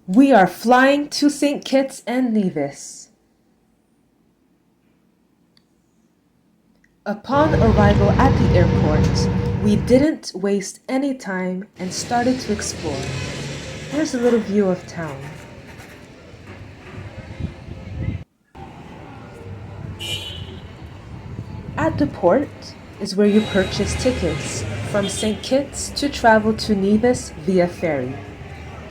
We are flying to St. Kitts and Nevis. Upon arrival at the airport, we didn't waste any time and started to explore. Here's a little view of town. At the port is where you purchase tickets from St. Kitts to travel to Nevis via ferry.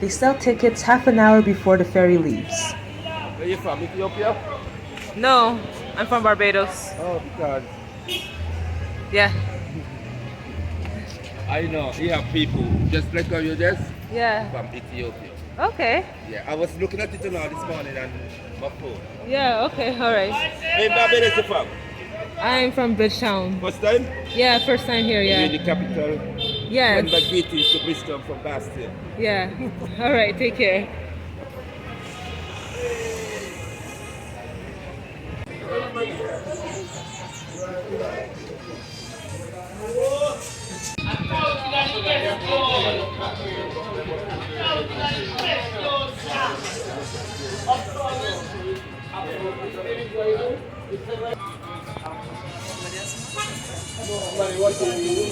They sell tickets half an hour before the ferry leaves. Where you from? Ethiopia? No, I'm from Barbados. Oh, because Yeah. I know you have people just like how you just Yeah. from Ethiopia. Okay. Yeah, I was looking at it now this morning on my phone. Yeah, okay, alright. Hey, Barbados, you from? I'm from Bridgetown. First time? Yeah, first time here, You're yeah. in the capital. Yes. When my greetings to Brimstone from Boston. Yeah. Alright, take care.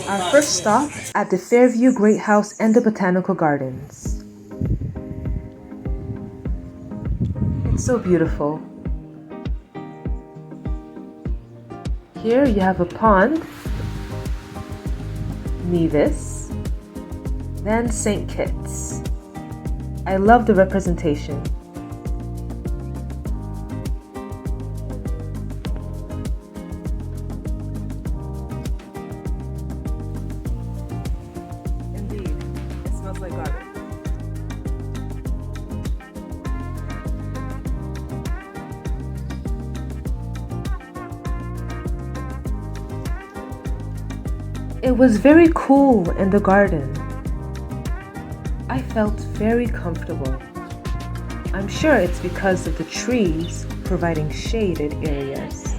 Our first stop at the Fairview Great House and the Botanical Gardens. It's so beautiful. Here you have a pond, Nevis, then St. Kitts. I love the representation. Indeed, it smells like garlic. It was very cool in the garden. I felt very comfortable. I'm sure it's because of the trees providing shaded areas.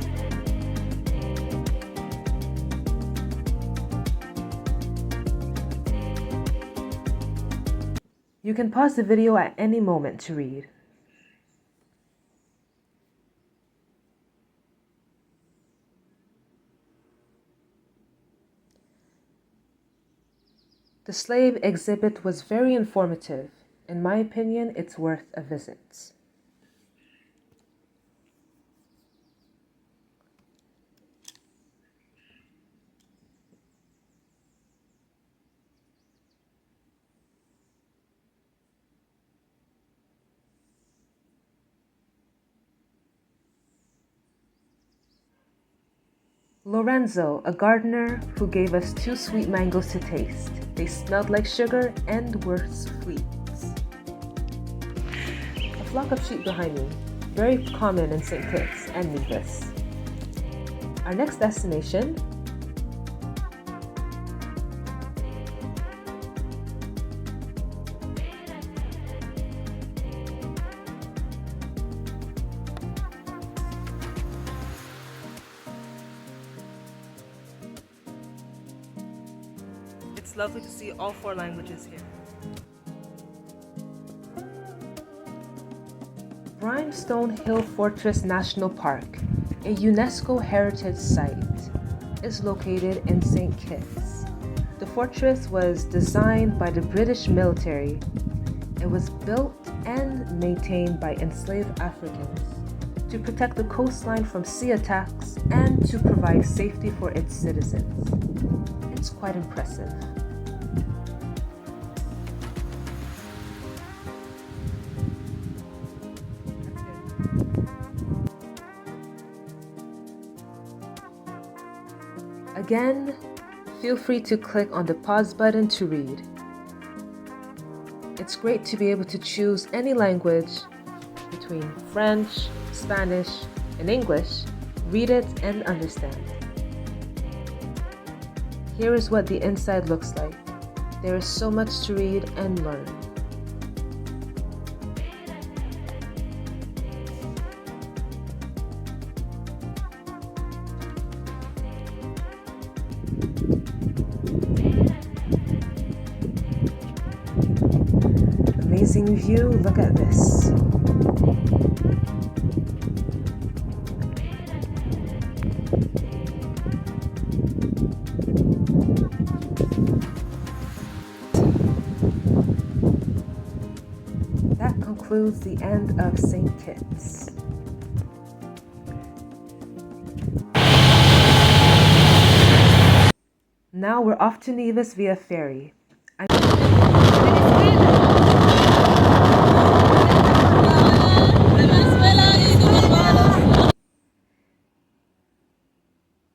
You can pause the video at any moment to read. The slave exhibit was very informative. In my opinion, it's worth a visit. Lorenzo, a gardener who gave us 2 sweet mangoes to taste. They smelled like sugar and were sweet. A flock of sheep behind me, very common in St. Kitts and Nevis. Our next destination, it's lovely to see all 4 languages here. Brimstone Hill Fortress National Park, a UNESCO Heritage Site, is located in St. Kitts. The fortress was designed by the British military. It was built and maintained by enslaved Africans to protect the coastline from sea attacks and to provide safety for its citizens. It's quite impressive. Again, feel free to click on the pause button to read. It's great to be able to choose any language between French, Spanish, and English, read it and understand. Here is what the inside looks like. There is so much to read and learn. Amazing amazing view. Look at this. That concludes the end of St. Kitts. Now we're off to Nevis via ferry.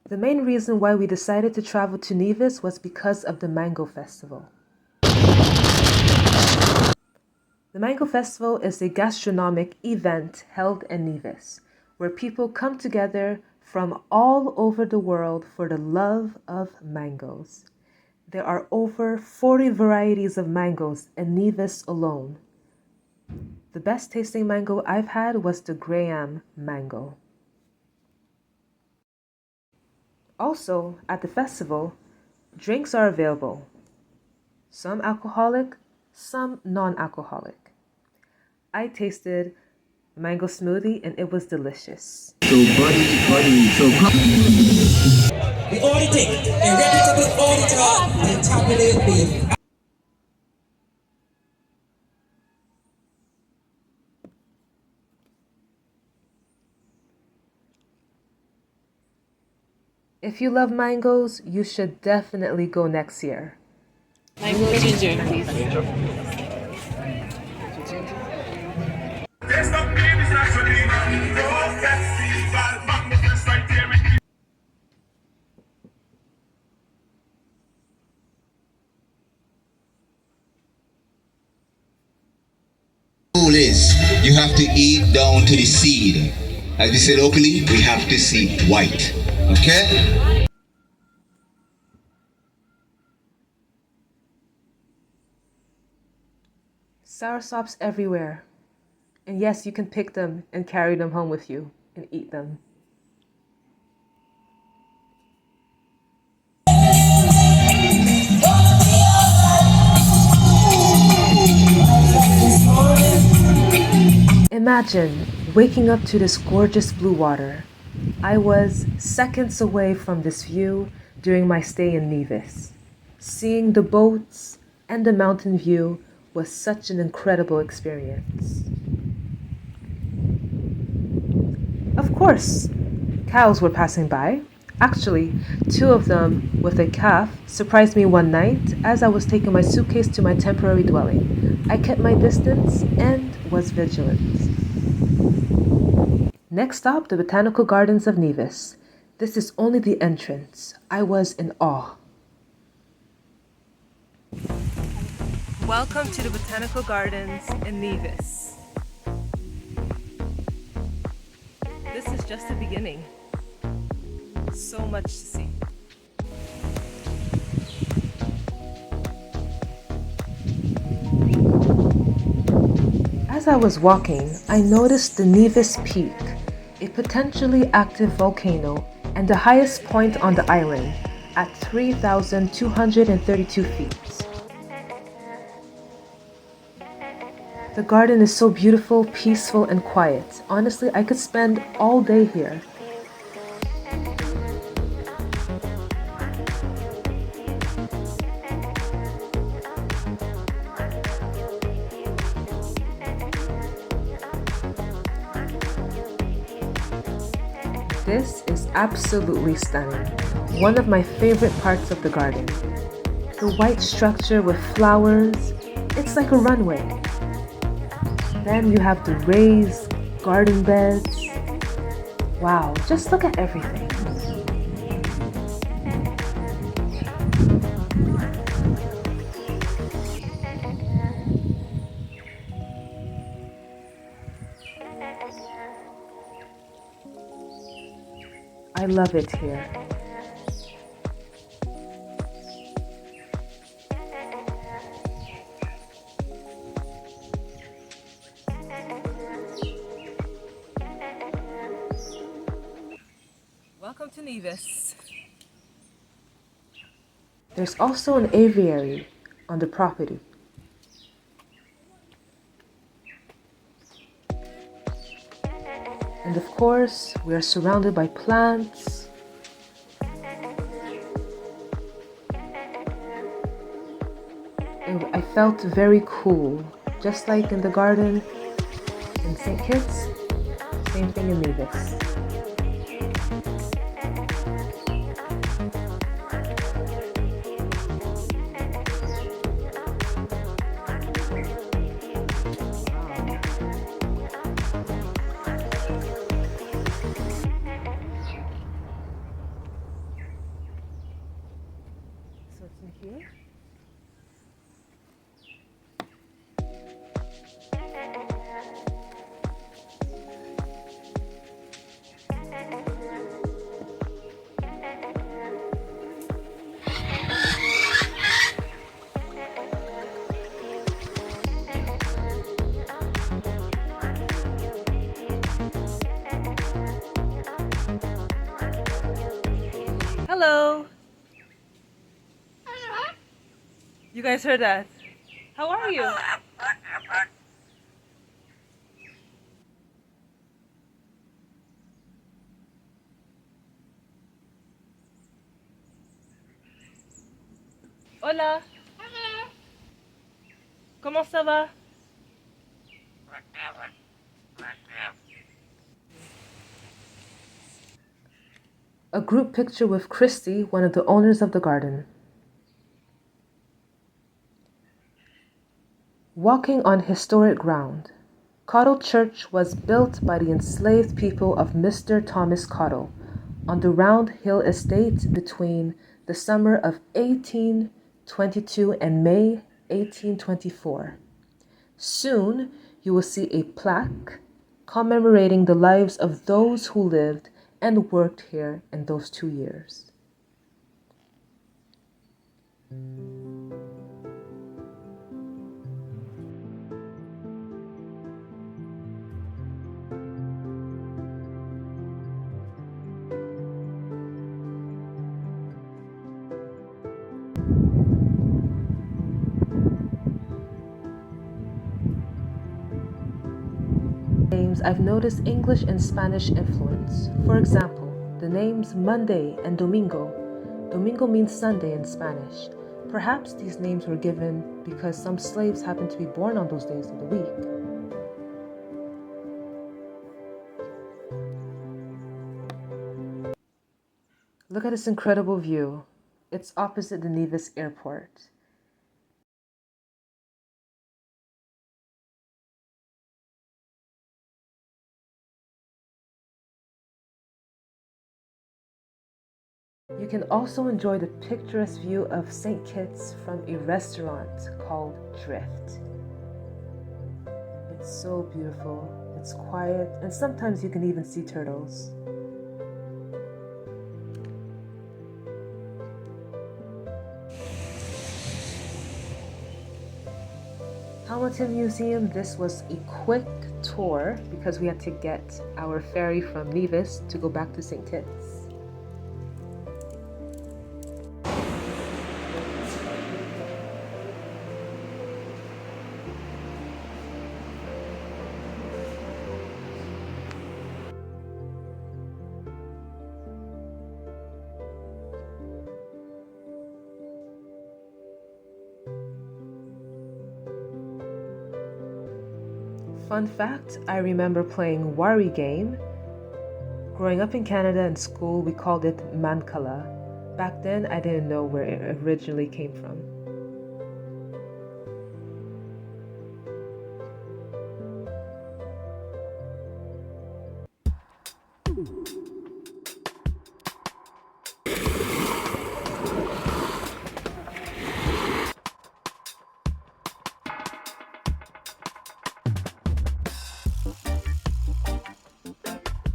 The main reason why we decided to travel to Nevis was because of the Mango Festival. The Mango Festival is a gastronomic event held in Nevis, where people come together from all over the world for the love of mangoes. There are over 40 varieties of mangoes in Nevis alone. The best tasting mango I've had was the Graham mango. Also, at the festival, drinks are available. Some alcoholic, some non-alcoholic. I tasted mango smoothie and it was delicious. The auditing, a reputable auditor, and tabulate beef. If you love mangoes, you should definitely go next year. Mango ginger, please. Rule is you have to eat down to the seed. As we say locally, we have to see white. Okay? Soursops everywhere. And yes, you can pick them and carry them home with you and eat them. Imagine waking up to this gorgeous blue water. I was seconds away from this view during my stay in Nevis. Seeing the boats and the mountain view was such an incredible experience. Of course, cows were passing by. Actually, 2 of them with a calf surprised me one night as I was taking my suitcase to my temporary dwelling. I kept my distance and was vigilant. Next stop, the Botanical Gardens of Nevis. This is only the entrance. I was in awe. Welcome to the Botanical Gardens in Nevis. This is just the beginning. So much to see. As I was walking, I noticed the Nevis Peak, a potentially active volcano and the highest point on the island at 3,232 feet. The garden is so beautiful, peaceful, and quiet. Honestly, I could spend all day here. This is absolutely stunning. One of my favorite parts of the garden. The white structure with flowers, it's like a runway. Then you have the raised garden beds. Wow, just look at everything. I love it here. Welcome to Nevis. There's also an aviary on the property. And of course, we are surrounded by plants. I felt very cool, just like in the garden in St. Kitts, same thing in Nevis. So it's in here. Hello. You guys heard that? How are you? Hola. Comment ça va? A group picture with Christy, one of the owners of the garden. Walking on historic ground. Cottle Church was built by the enslaved people of Mr. Thomas Cottle on the Round Hill estate between the summer of 1822 and May 1824. Soon you will see a plaque commemorating the lives of those who lived and worked here in those 2 years. Names, I've noticed English and Spanish influence. For example, the names Monday and Domingo. Domingo means Sunday in Spanish. Perhaps these names were given because some slaves happened to be born on those days of the week. Look at this incredible view. It's opposite the Nevis airport. You can also enjoy the picturesque view of St. Kitts from a restaurant called Drift. It's so beautiful, it's quiet, and sometimes you can even see turtles. Hamilton Museum, this was a quick tour because we had to get our ferry from Nevis to go back to St. Kitts. Fun fact, I remember playing Wari game. Growing up in Canada in school, we called it Mancala. Back then, I didn't know where it originally came from.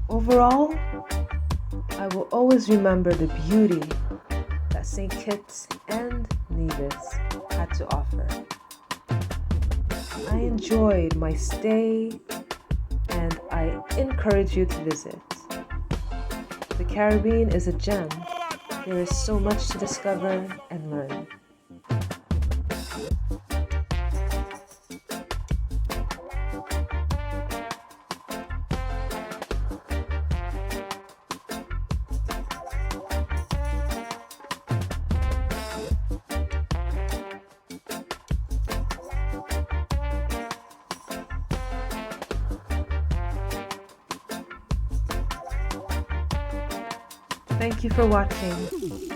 Overall, I will always remember the beauty that St. Kitts and Nevis had to offer. I enjoyed my stay and I encourage you to visit. The Caribbean is a gem. There is so much to discover and learn. Thank you for watching.